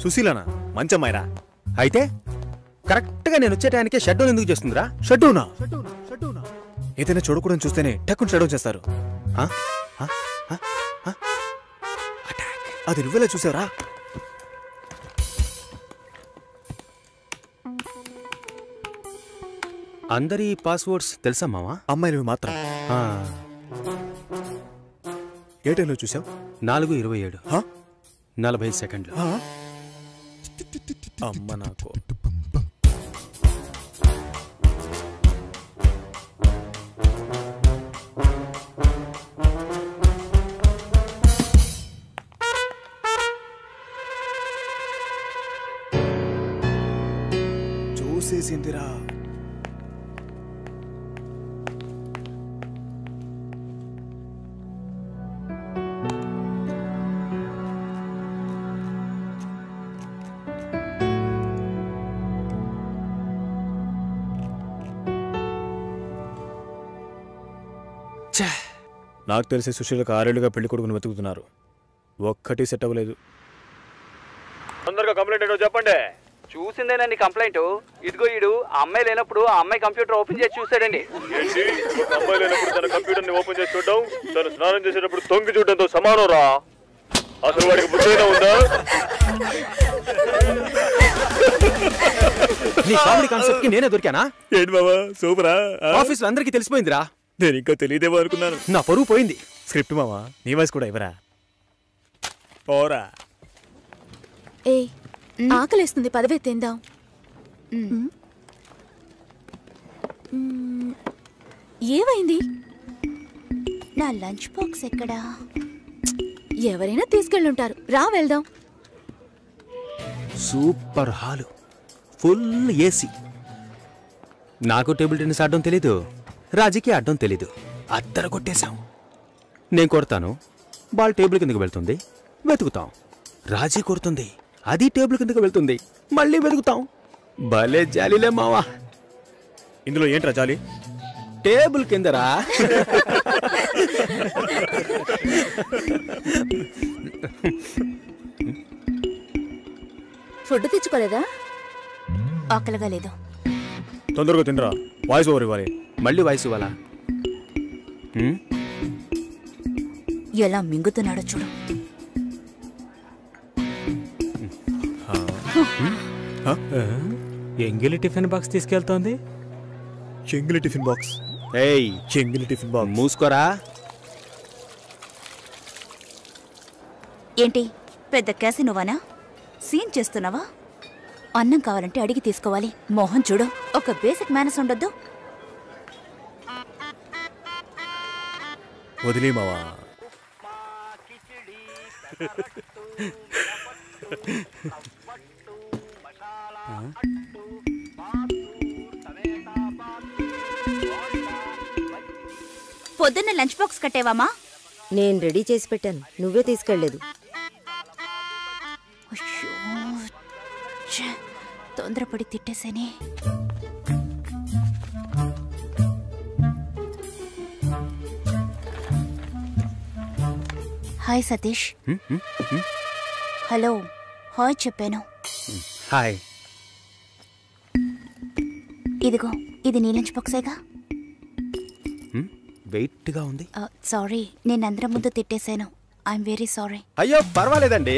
సుశీలనా మంచమ్మాయిరా అయితే కరెక్ట్గా నేను వచ్చే టైంకే షట్ డౌన్ ఎందుకు చేస్తుందిరా? షట్ డౌనా? ఏదైనా చూడకూడని చూస్తేనే టక్కుని షట్ డౌన్ చేస్తారు. అది నువ్వెలా చూసావరా? అందరి పాస్వర్డ్స్ తెలుసా మావా? అమ్మాయిలవి మాత్రం. ఏ టైంలో చూసావు? 4:27 40 సెకండ్లు. అమ్మ నాకు చూసేసిందిరా. నాకు తెలిసి సుశీలకు 6 ఏళ్లుగా పెళ్లి కొడుకుని వెతుకుతున్నారు. ఒక్కటి సెట్ అవ్వలేదు. తొందరగా కంప్లైంట్ ఏంటో చెప్పండి. చూసిందేనండి కంప్లైంట్. ఇదిగో ఈడు ఆ అమ్మాయి లేనప్పుడు ఆ అమ్మాయి కంప్యూటర్ ఓపెన్ చేసి చూసాడండి. అమ్మాయి లేనప్పుడు తన కంప్యూటర్ ని ఓపెన్ చేసి చూడడం తను స్నానం చేసేటప్పుడు తొంగి చూడడంతో సమానం రా. అసలు వాడికి బుద్ధైనా ఉందా? నీ కామెడీ కాన్సెప్ట్ కి నేనే దొరికానా? ఏంటి బాబా సూపరా? ఆఫీస్ లో అందరికీ తెలిసిపోయిందిరా. నేను ఇంకా తెలియదేమో అనుకున్నాను. నా పరువు పోయింది. స్క్రిప్ట్ మావా నీ వాయిస్ కూడా ఇవ్వరా? పోరా. ఏ ఆకలేస్తుంది, పదవే తిందాం. ఏమైంది? నా లంచ్ బాక్స్ ఎక్కడా? ఎవరైనా తీసుకెళ్ళుంటారు. రా వెళ్దాం. Super hall, full AC. నాకు టేబుల్ టెన్నిస్ ఆడడం తెలీదు, రాజీకి ఆడడం తెలీదు. అద్దరు కొట్టేశాం. నేను కొడతాను, బాల్ టేబుల్ కిందకు వెళ్తుంది, వెతుకుతాం. రాజీ కొడుతుంది, అది టేబుల్ కిందకు వెళ్తుంది, మళ్ళీ వెతుకుతాం. భలే జాలీలే మావా. ఇందులో ఏంట్రా జాలి? టేబుల్ కిందరా. ఫుడ్ తెచ్చుకోలేదా? ఆకలిగా లేదు. తొందరగా తినరా, వాయిస్ ఓవర్ ఇవ్వాలి. మళ్ళీ వాయిస్ ఇవ్వాలా? ఎలా మింగుతున్నాడో చూడు. ఎంగిలి టిఫిన్ బాక్స్ తీసుకెళ్తోంది. చెంగిలి టిఫిన్ బాక్స్. ఏయ్ చెంగిలి టిఫిన్ బాక్స్ మూసుకోరా. ఏంటి పెద్ద క్యాసినోవానా? సీన్ చేస్తున్నావా? అన్నం కావాలంటే అడిగి తీసుకోవాలి. మోహన్ చూడు, ఒక బేసిక్ మేనస్ ఉండొద్దు. వదిలే మావా. పొద్దున్న లంచ్ బాక్స్ కట్టేవామా? నేను రెడీ చేసి పెట్టాను, నువ్వే తీసుకెళ్లేదు. తొందరపడి తిట్టేసేనే. హాయ్ సతీష్. హలో హాయ్ చెప్పాను. హాయ్. ఇదిగో ఇది నీ లంచ్ బాక్సేగా. వెయిట్ గా ఉంది. సారీ, నేను అందరం ముందు తిట్టేశాను. I'm very sorry. అయ్యో పర్వాలేదండి,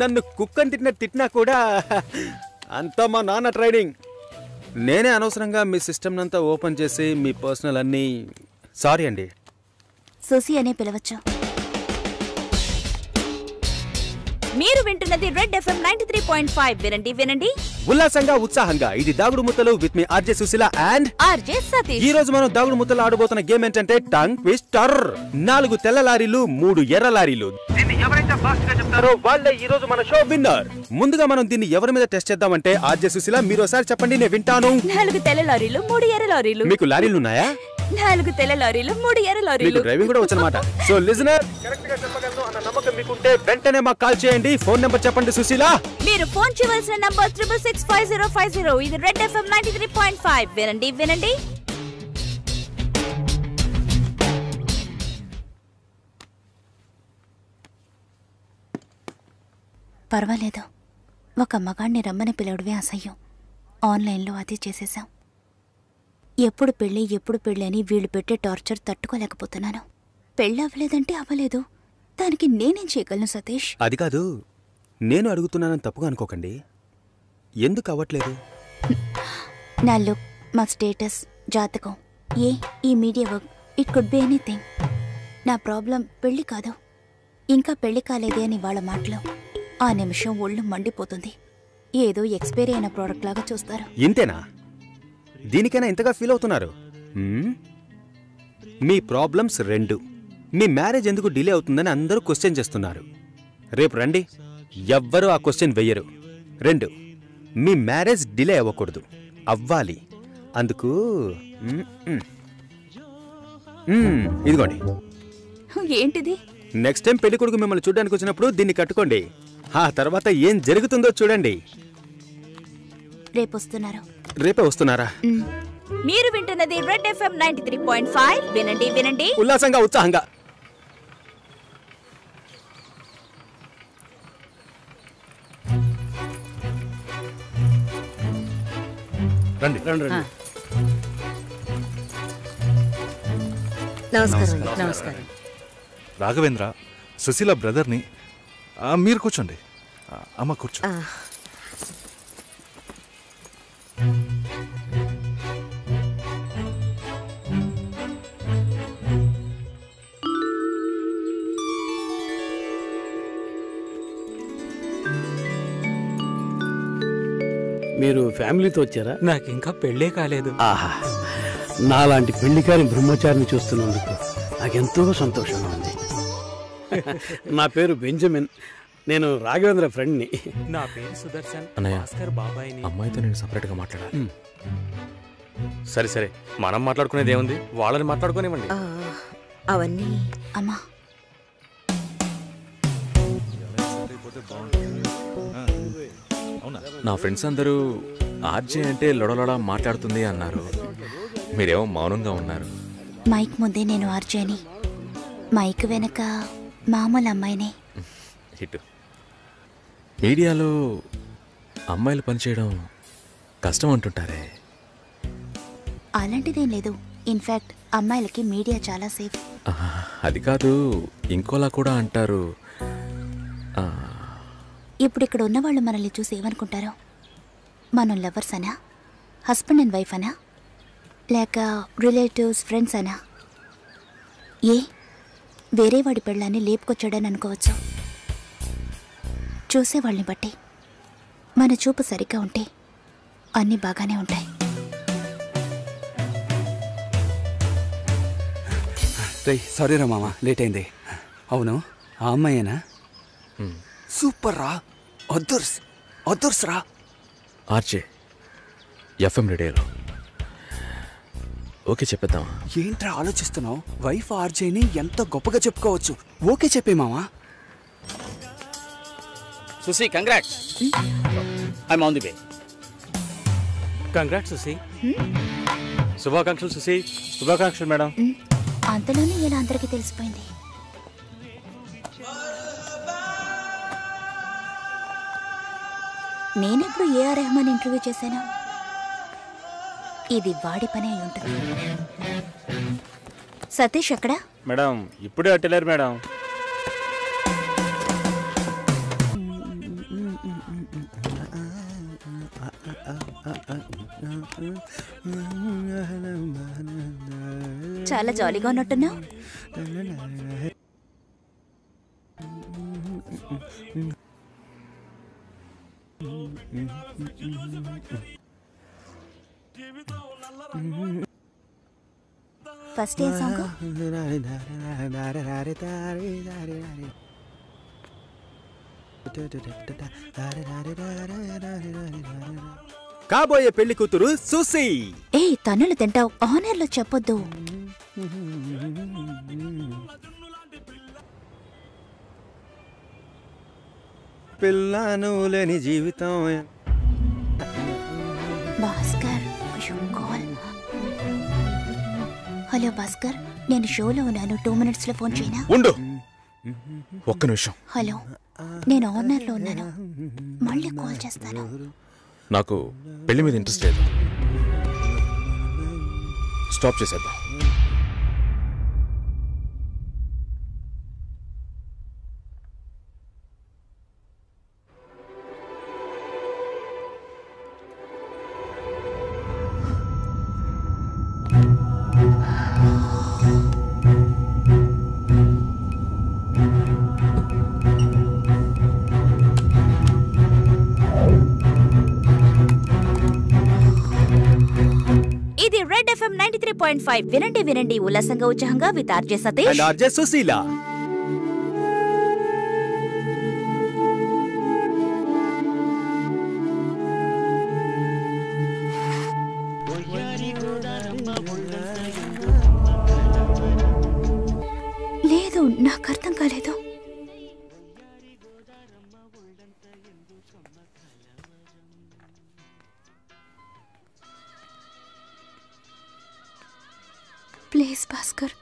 నన్ను కుక్కని తిట్టినా కూడా అంతా మా నాన్న ట్రైనింగ్. నేనే అనవసరంగా మీ సిస్టమ్ అంతా ఓపెన్ చేసి మీ పర్సనల్ అన్నీ. సారీ అండి. సుసి అనే పిలవచ్చు. మీరు వింటున్నది రెడ్ ఎఫ్ఎం 93.5. వినండి వినండి ఉల్లాసంగా ఉత్సాహంగా. ఇది దాగుడు ముత్తలు with me RJ Sushila and RJ Satish. ఈ రోజు మనం దాగుడు ముత్తలు ఆడబోతున్న గేమ్ ఏంటంటే టంగ్ ట్విస్టర్. 4 తెల్ల లారీలు, 3 ఎర్ర లారీలు. దీన్ని ఎవరైతే ఫాస్ట్ గా చెప్తారో వాళ్ళే ఈ రోజు మన షో విన్నర్. ముందుగా మనం దీన్ని ఎవరి మీద టెస్ట్ చేద్దామంటే ఆర్జే సుశీల మీరు ఒకసారి చెప్పండి, నేను వింటాను. 4 తెల్ల లారీలు, 3 ఎర్ర లారీలు. మీకు లారీలు ఉన్నాయా? 4 తెల్ల లారీలు 3 ఎర్ర మీకు లారీలు. డ్రైవింగ్ కూడా వచ్చనమాట. సో లిజనర్, కరెక్ట్ గా చెప్పగలను అన్న నమ్మకం మీకుంటే వెంటనే మాకు కాల్ చేయండి. ఫోన్ నెంబర్ చెప్పండి సుశీల. మీరు ఫోన్ చేయవలసిన నంబర్ 6665050. ఇది రెడ్ ఎఫ్ఎం 93.5. వినండి వినండి. పర్వాలేదు, ఒక మగాణ్ణి రమ్మని పిలవడమే అసహ్యం. ఆన్లైన్లో అది చేసేశాం. ఎప్పుడు పెళ్ళి అని వీళ్ళు పెట్టే టార్చర్ తట్టుకోలేకపోతున్నాను. పెళ్ళి అవ్వలేదంటే అవ్వలేదు, దానికి నేనేం చేయగలను సతీష్? అది కాదు, నేను అడుగుతున్నానని తప్పుగా అనుకోకండి. ఎందుకు అవ్వట్లేదు? నా లుక్, మా స్టేటస్, జాతకం, ఈ media work, it could be anything. నా ప్రాబ్లం పెళ్లి కాదు, ఇంకా పెళ్లి కాలేదే అని వాళ్ళ మాటలు. ఆ నిమిషం ఒళ్ళు మండిపోతుంది. ఏదో ఎక్స్పైరీ అయిన ప్రోడక్ట్ లాగా చూస్తారు. ఇంతేనా? దీనికైనా ఇంతగా ఫీల్ అవుతున్నారు? మీ ప్రాబ్లమ్స్ 2. మీ మ్యారేజ్ ఎందుకు డిలే అవుతుందని అందరూ క్వశ్చన్ చేస్తున్నారు. రేపు రండి, ఎవ్వరూ ఆ క్వశ్చన్ వెయ్యరు. 2, మీ మ్యారేజ్ డిలే అవ్వకూడదు, అవ్వాలి. అందుకు ఇదిగోండి. ఏంటిది? నెక్స్ట్ టైం పెళ్లి కొడుకు మిమ్మల్ని చూడడానికి వచ్చినప్పుడు దీన్ని కట్టుకోండి. ఆ తర్వాత ఏం జరుగుతుందో చూడండి. రేపొస్తున్నారు. రేపే వస్తున్నారా? మీరు వింటున్నది రెడ్ ఎఫ్ఎం 93.5. వినండి వినండి. ఉల్లాసంగా, ఉత్సాహంగా. రండి రండి. నమస్కారం. రాఘవేంద్ర, సుశీల బ్రదర్ని. మీరు కూర్చోండి. అమ్మ కూర్చో. మీరు ఫ్యామిలీతో వచ్చారా? నాకు ఇంకా పెళ్ళే కాలేదు. ఆహా, నాలాంటి పెళ్లికారి బ్రహ్మచారిని చూస్తున్నందుకు నాకెంతో సంతోషంగా ఉంది. నా పేరు బెంజమిన్, నేను రాఘవేంద్ర ఫ్రెండ్ని. నా పేరు సుదర్శన్. అన్నయ్య, భాస్కర్ బాబాయ్ని. అమ్మాయితో నేను సపరేట్గా మాట్లాడాలి. సరే సరే, మనం మాట్లాడుకునేది ఏముంది, వాళ్ళని మాట్లాడుకోనివ్వండి. అవన్నీ అమ్మా, నా ఫ్రెండ్స్ అందరూ ఆర్జే అంటే లొడలొడ మాట్లాడుతుంది అన్నారు. మీరేమో మౌనంగా ఉన్నారు. మైక్ ముందే నేను ఆర్జేని, మైక్ వెనక మామూలు అమ్మాయినే. ఇటు మీడియాలో అమ్మాయిలు పనిచేయడం కష్టం అంటుంటారే. అలాంటిదేం లేదు. ఇన్ఫ్యాక్ట్ అమ్మాయిలకి మీడియా చాలా సేఫ్. అది కాదు, ఇంకోలా కూడా అంటారు. ఇప్పుడు ఇక్కడ ఉన్నవాళ్ళు మనల్ని చూసి ఏమనుకుంటారో? మనం లవర్స్ అనా, హస్బెండ్ అండ్ వైఫ్ అనా, లేక రిలేటివ్స్, ఫ్రెండ్స్ అనా? వేరే వాడి పెళ్ళాన్ని లేపుకొచ్చాడని అనుకోవచ్చు. చూసేవాళ్ళని బట్టి మన చూపు సరిగ్గా ఉంటే అన్నీ బాగానే ఉంటాయి. సారీ రా మామ, లేట్ అయింది. అవును, ఆ అమ్మాయేనా? సూపర్ రా, అదర్స్ రా. ఆర్జే ఎఫ్ఎం రేడియోలో ఓకే చెప్పేద్దామా? ఏంట్రా ఆలోచిస్తున్నావు? వైఫ్ ఆర్జేని ఎంత గొప్పగా చెప్పుకోవచ్చు. ఓకే చెప్పే మామా. Susi, congrats. I'm on the way. Congrats Susi. శుభాకాంక్షలు సుసి. శుభాకాంక్షలు మేడం. అంతలోనే ఇలా అందరికీ తెలిసిపోయింది. నేనెప్పుడు ఏఆర్ రెహమాన్ ఇంటర్వ్యూ చేశాను? ఇది వాడి పని అయి ఉంటుంది. సతీష్ ఎక్కడా? మేడం ఇప్పుడే అట్టలేరు మేడం. చాలా జాలీగా ఉన్నట్టున్నావు. ఫస్ట్ ఏ సాంగ్? కాబోయే పెళ్లి కూతురు సుసి. ఏ తన్నులు తింటావు, ఆనర్లో చెప్పొద్దు. పిల్లను లేని జీవితం. భాస్కర్, హలో భాస్కర్, నేను షోలో ఉన్నాను. 2 minutes లో ఫోన్ చేయనా? ఉండు, ఒక్క నిమిషం. హలో, నేను ఆనర్లో ఉన్నాను, మళ్ళీ కాల్ చేస్తాను. నాకు పెళ్లి మీద ఇంట్రెస్ట్ లేదు. స్టాప్ చేసేద్దాం. ఇది రెడ్ ఎఫ్ఎం 93.5. వినండి వినండి ఉల్లాసంగా ఉత్సాహంగా with RJ Satish and RJ Sushila. లేదు, నాకు అర్థం కాలేదు. ప్లీజ్ భాస్కర్.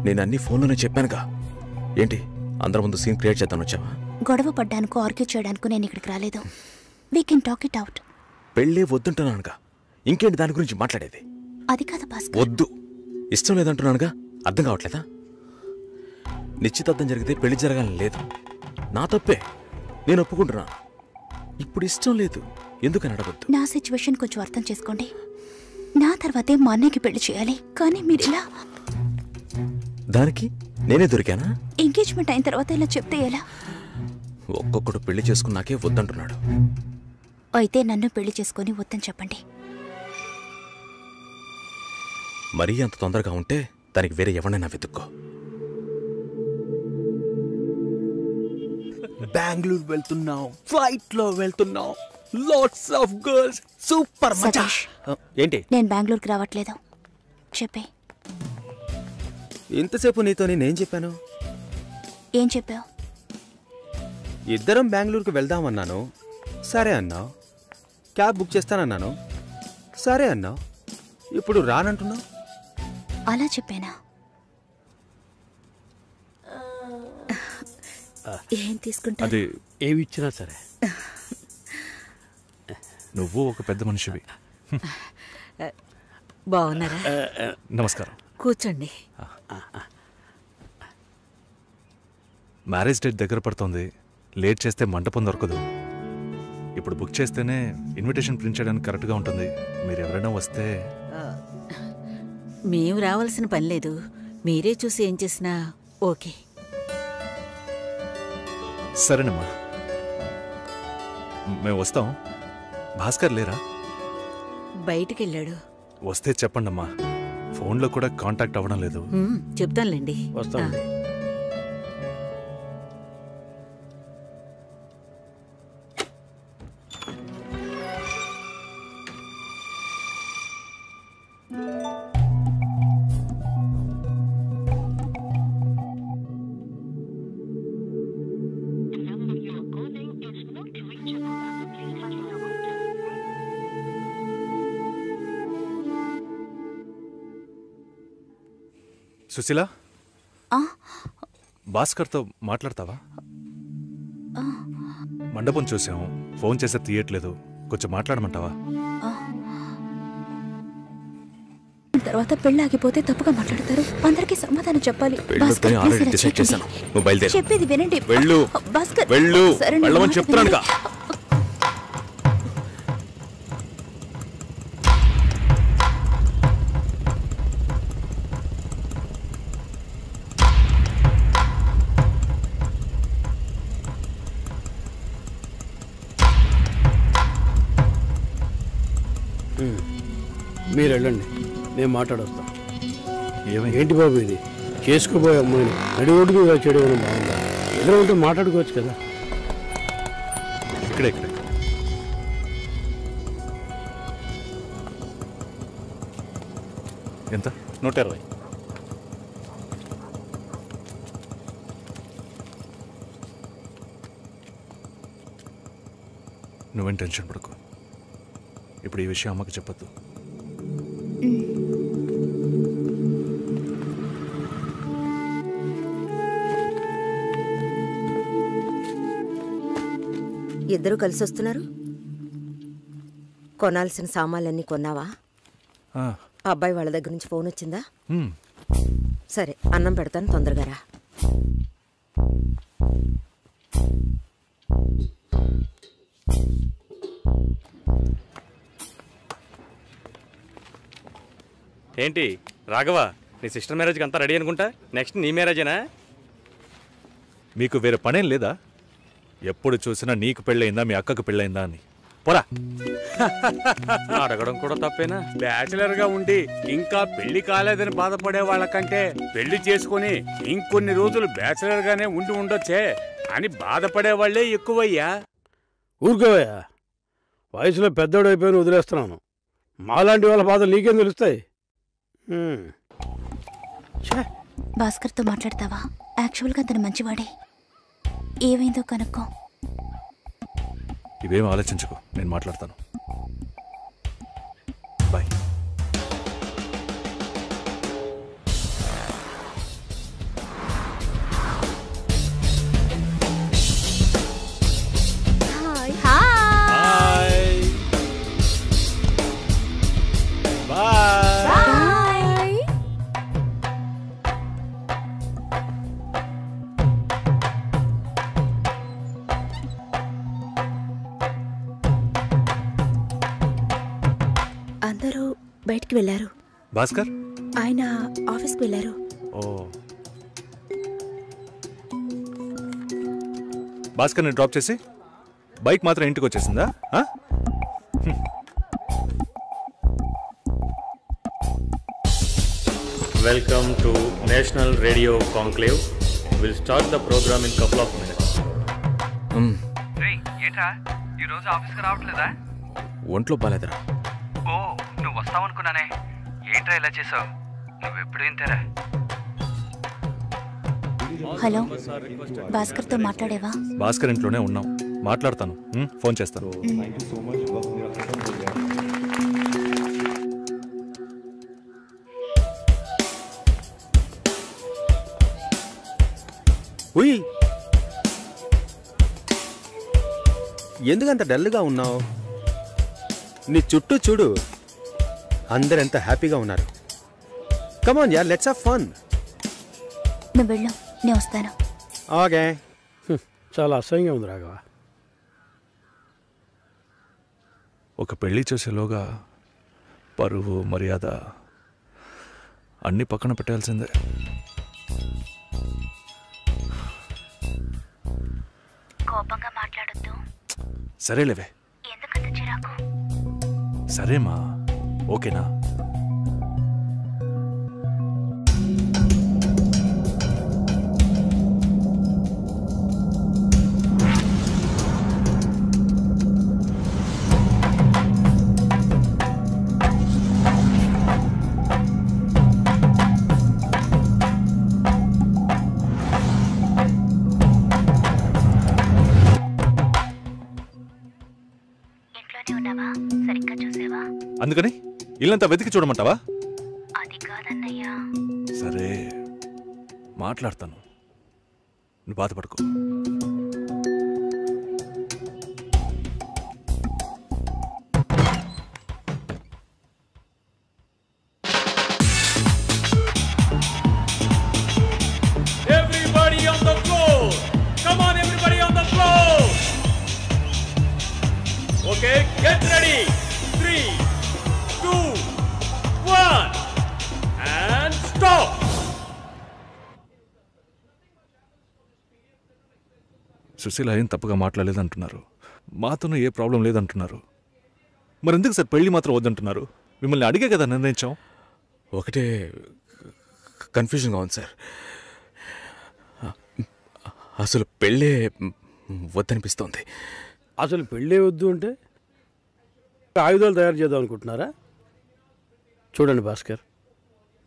నేను అన్ని ఫోన్లోనే చెప్పానుగా. ఏంటి అందరి ముందు సీన్ క్రియేట్ చేద్దాను వచ్చావా? గొడవ పడ్డానుకో, ఆర్గ్యూ చేయడానికి నేను ఇక్కడికి రాలేదు. We can talk it out. పెళ్ళే వద్దుంటున్నానుగా, ఇంకేంటి దాని గురించి మాట్లాడేది? అది కాదు భాస్కర్. వద్దు, ఇష్టం లేదంటున్నానుగా. అర్థం కావట్లేదా? నిశ్చితార్థం జరిగితే పెళ్లి జరగాలని లేదు, నా తప్పే, నేను ఒప్పుకుంటున్నా. ఇప్పుడు ఇష్టం లేదు, ఎందుకని అడగొద్దు. నా సిచ్యువేషన్ కొంచెం అర్థం చేసుకోండి. నా తర్వాతే మా అన్నయ్యకి పెళ్లి చేయాలి, కానీ మీరు ఇలా. దానికి నేనే దొరికానా? ఎంగేజ్మెంట్ అయిన తర్వాత ఇలా చెప్తే ఎలా? ఒక్కొక్కడు పెళ్లి చేసుకున్నాకే వద్దంటున్నాడు. అయితే నన్ను పెళ్లి చేసుకొని వద్దని చెప్పండి. మరీ అంత తొందరగా ఉంటే దానికి వేరే ఎవరైనా వెతుక్కో. బెంగళూరు వెళ్తున్నాం, ఫ్లైట్ లో వెళ్తున్నాం, లాట్స్ ఆఫ్ గర్ల్స్, సూపర్ మచా. సతీష్, ఏంటి? నేను బెంగళూరుకి రావట్లేదు. చెప్పే. ఇంతసేపు నీతో నేనేం చెప్పాను? ఏం చెప్పావు? ఇద్దరం బెంగళూరుకు వెళ్దామన్నాను, సరే అన్నావు. క్యాబ్ బుక్ చేస్తానన్నాను, సరే అన్నావు. ఇప్పుడు రానంటున్నావు. అలా చెప్పానా? ఏం తీసుకుంటా? అది ఏమి ఇచ్చినా సరే. నువ్వు ఒక పెద్ద మనిషివి. బాగున్నారా? నమస్కారం. కూర్చోండి. మ్యారేజ్ డేట్ దగ్గర పడుతోంది, లేట్ చేస్తే మంటపం దొరకదు. ఇప్పుడు బుక్ చేస్తేనే ఇన్విటేషన్ ప్రింట్ చేయడానికి కరెక్ట్గా ఉంటుంది. మీరు ఎవరైనా వస్తే. మేము రావాల్సిన పని లేదు, మీరే చూసి ఏం చేసినా ఓకే. సరేనమ్మా, మేము వస్తాం. భాస్కర్ లేరా? బయటికెళ్ళాడు. వస్తే చెప్పండమ్మా, ఫోన్లో కూడా కాంటాక్ట్ అవ్వడం లేదు. చెప్తానులేండి. వస్తాం. సుశీల, భాస్కర్తో మాట్లాడతావా? మండపం చూసాం, ఫోన్ చేస్తే తీయట్లేదు, కొంచెం మాట్లాడమంటావా? తర్వాత పెళ్లి ఆగిపోతే తప్పుగా మాట్లాడతారు, అందరికీ సమాధానం చెప్పాలి. చెప్పేది వినండి భాస్కర్. వెళ్ళమని చెప్తున్నానుగా. మీరు వెళ్ళండి, నేను మాట్లాడొస్తాను. ఏంటి బాబు ఇది? చేసుకోబోయే అమ్మాయిని నడి ఒడ్డు మీద చేయడం బాగుందా? ఎదురు ఉంటే మాట్లాడుకోవచ్చు కదా. ఇక్కడే ఎంత? 120. నువ్వేం టెన్షన్ పడకు. ఇప్పుడు ఈ విషయం అమ్మకి చెప్పొద్దు. ఇద్దరు కలిసి వస్తున్నారు. కొనాల్సిన సామాన్లన్నీ కొన్నావా? అబ్బాయి వాళ్ళ దగ్గర నుంచి ఫోన్ వచ్చిందా? సరే, అన్నం పెడతాను, తొందరగా రా. ఏంటి రాఘవ, నీ సిస్టర్ మ్యారేజ్కి అంతా రెడీ అనుకుంటా? నెక్స్ట్ నీ మ్యారేజేనా? మీకు వేరే పనేం లేదా? ఎప్పుడు చూసినా నీకు పెళ్ళయిందా, మీ అక్కకు పెళ్ళయిందా అని. పోరా. అడగడం కూడా తప్పేనా? బ్యాచిలర్ గా ఉండి ఇంకా పెళ్లి కాలేదని బాధపడే వాళ్ళకంటే పెళ్లి చేసుకుని ఇంకొన్ని రోజులు బ్యాచిలర్ గానే ఉండి ఉండొచ్చే అని బాధపడే వాళ్లే ఎక్కువయ్యా. ఊరుకోవయ్యా, వయసులో పెద్దోడు అయిపోయిన వదిలేస్తున్నాను. మాలాంటి వాళ్ళ బాధలు నీకేం తెలుస్తాయి? భాస్కర్తో మాట్లాడతావా? యాక్చువల్గా అతను మంచివాడే. ఏమైందో కనుక్కో. ఇవేం ఆలోచించుకో, నేను మాట్లాడతాను. బాయ్. అందరూ బయటికి వెళ్ళారు. భాస్కర్ ఆయన ఆఫీస్కి వెళ్ళారు. ఓ, భాస్కర్ని డ్రాప్ చేసి బైక్ మాత్రం ఇంటికి వచ్చేసిందా? Welcome to National Radio Conclave. We'll start the program in couple of minutes. ఏంట్రా ఈరోజు ఆఫీస్కి రావట్లేదా? ఒంట్లో బాలేదురా. ఓ, నువ్వు వస్తావనుకున్నానే. ఏంట్రా ఇలా చేసావు? నువ్వెప్పుడు ఇంతేరా? హలో, భాస్కర్తో మాట్లాడేవా? భాస్కర్ ఇంట్లోనే ఉన్నాం, మాట్లాడతాను. ఫోన్ చేస్తాను. ఉయ్, ఎందుకంత డల్గా ఉన్నావు? నీ చుట్టూ చూడు, అందరెంత హ్యాపీగా ఉన్నారు. కమాన్ యార్, లెట్స్ హావ్ ఫన్. నువ్వు వెళ్ళు, నేను వస్తాను. ఓకే. చాలా అసహ్యంగా ఉంది రాఘవ. ఒక పెళ్లి చేసేలోగా పరువు మర్యాద అన్ని పక్కన పెట్టాల్సిందే. కోపంగా మాట్లాడొద్దు. సరేలేవే. ఎందుకంత చిరాకు? సరేమా, ఓకేనా? అందుకని ఇల్లంతా వెతికి చూడమంటావా? అది కాదన్నయ్యా. సరే, మాట్లాడతాను, నువ్వు బాధపడుకో. Everybody on the floor! Come on, everybody on the floor! Okay, get ready! 3, 2, 1, and stop! Susheela ఏం తప్పుగా మాట్లాడలేదంటున్నారు, మాతోనూ ఏ ప్రాబ్లం లేదంటున్నారు. మరెందుకు సార్ పెళ్లి మాత్రం వద్దంటున్నారు? మిమ్మల్ని అడిగే కదా నిర్ణయించాం. ఒకటే కన్ఫ్యూజన్గా ఉంది సార్. అసలు పెళ్ళే వద్దనిపిస్తోంది. అసలు పెళ్ళే వద్దు అంటే ఆయుధాలు తయారు చేద్దాం అనుకుంటున్నారా? చూడండి భాస్కర్,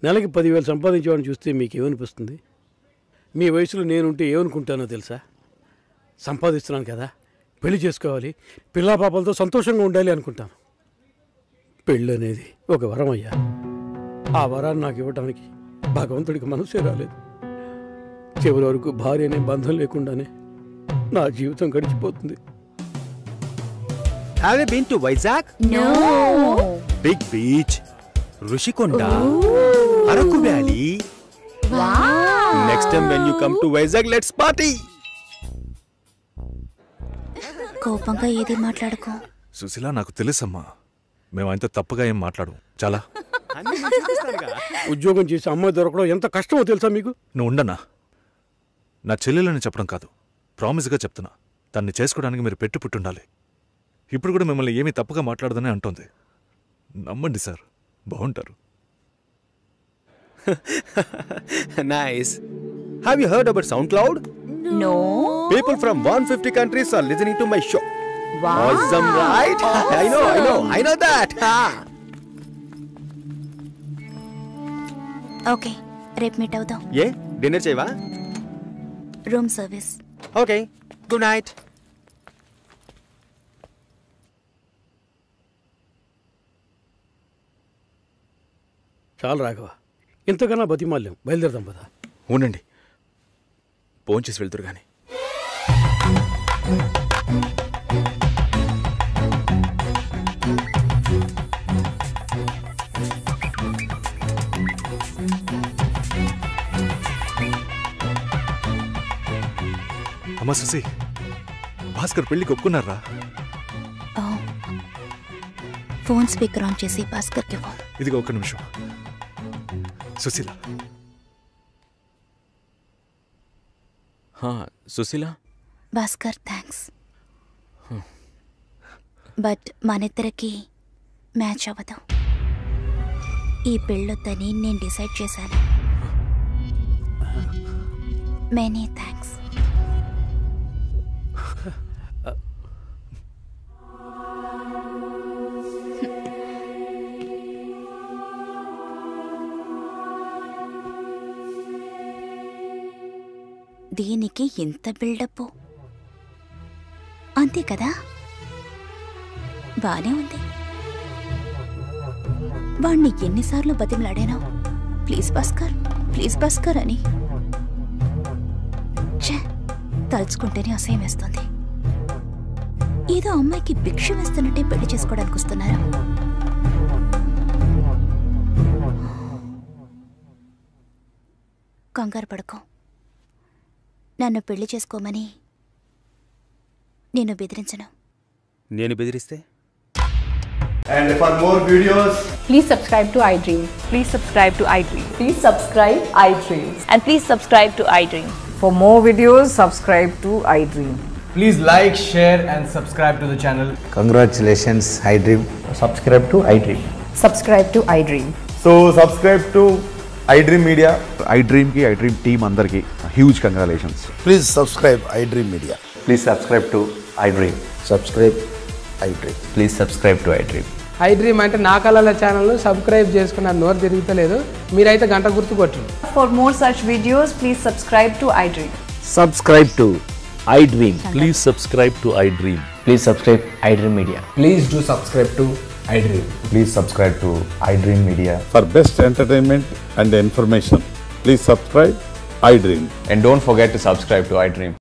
నెలకి 10,000 సంపాదించేవాడిని చూస్తే మీకు ఏమనిపిస్తుంది? మీ వయసులో నేనుంటే ఏమనుకుంటానో తెలుసా? సంపాదిస్తున్నాను కదా, పెళ్లి చేసుకోవాలి, పిల్లా పాపలతో సంతోషంగా ఉండాలి అనుకుంటాను. పెళ్ళి అనేది ఒక వరం అయ్యా. ఆ వరాన్ని నాకు ఇవ్వటానికి భగవంతుడికి మనసే రాలేదు. చివరి వరకు భార్య అనే బంధం లేకుండానే నా జీవితం గడిచిపోతుంది. Have you been to Vizag? No. Big beach, Rushikonda, Araku Valley. Wow. Next time when you come to Vizag, let's party. కోపంగా ఏది మాట్లాడుకో. సుశీల, నాకు తెలుసమ్మా, మేము ఆయనతో తప్పుగా ఏం మాట్లాడు. చాలా ఉద్యోగం చేసి అమ్మాయి దొరకడం ఎంత కష్టమో తెలుసా మీకు? నువ్వు ఉండనా? నా చెల్లెలని చెప్పడం కాదు, ప్రామిస్గా చెప్తున్నా. తన్ని చేసుకోవడానికి మీరు పుట్టుండాలి. ఇప్పుడు కూడా మిమ్మల్ని ఏమీ తప్పుగా మాట్లాడదని అంటోంది. నమ్మండి సార్, బాగుంటారు. Nice. Have you heard about SoundCloud? No. People from 150 countries are listening to my show. Wow. Awesome, right? Awesome. I know that. Okay, రేపు మీట్ అవుదాం. ఏ డిన్నర్ చేయవా? Room service. Okay, good night. చాలు రాఘవ, ఇంతకన్నా బతిమాల్యం. బయలుదేరదాం పదా. ఉండండి, భోంచేసి వెళ్తురు కానీ. అమ్మా సుశీ, భాస్కర్ పెళ్లికి ఒప్పుకున్నారా? ఫోన్ స్పీకర్ ఆన్ చేసి భాస్కర్కి ఫోన్. ఇదిగో ఒక్క నిమిషం. సుశీల. సుశీల. భాస్కర్, థ్యాంక్స్. బట్ మనిద్దరికి మ్యాచ్ అవ్వదు. ఈ పెళ్ళొద్దని నేను డిసైడ్ చేశాను. Many thanks. దీనికి ఎంత బిల్డప్, అంతే కదా? బానే ఉంది. వాణ్ణి ఎన్నిసార్లు బతిమలాడాను, ప్లీజ్ భాస్కర్, ప్లీజ్ భాస్కర్ అని. ఛే, తలుచుకుంటేనే అసహ్యం వేస్తుంది. ఏదో అమ్మాయికి భిక్ష వేస్తున్నట్టే పెళ్లి చేసుకోవడానికి వస్తున్నారు. కంగారు పడుకో. నన్ను పెళ్లి చేసుకోమని నేను బెదిరించను. నేను బెదిరిస్తే? And for more videos, please subscribe to iDream. Please subscribe to iDream. Please subscribe iDream. And please subscribe to iDream. For more videos, subscribe to iDream. please like, share and subscribe to the channel. Congratulations, iDream. Subscribe to iDream. Subscribe to iDream. So subscribe to iDream Media. iDream ki iDream team andarki huge congratulations. Please subscribe iDream Media. Please subscribe to iDream. Subscribe iDream. Please subscribe to iDream. iDream అంటే నా కళల channel subscribe చేసుకున్న నోరు తిరుగుతలేదు. మీరైతే గంట గుర్తు కొట్టండి. For more such videos, please subscribe to iDream. Subscribe to iDream. Please subscribe to iDream. Please subscribe iDream Media. Please do subscribe to iDream. Please subscribe to iDream Media. For best entertainment and information, please subscribe iDream. And don't forget to subscribe to iDream.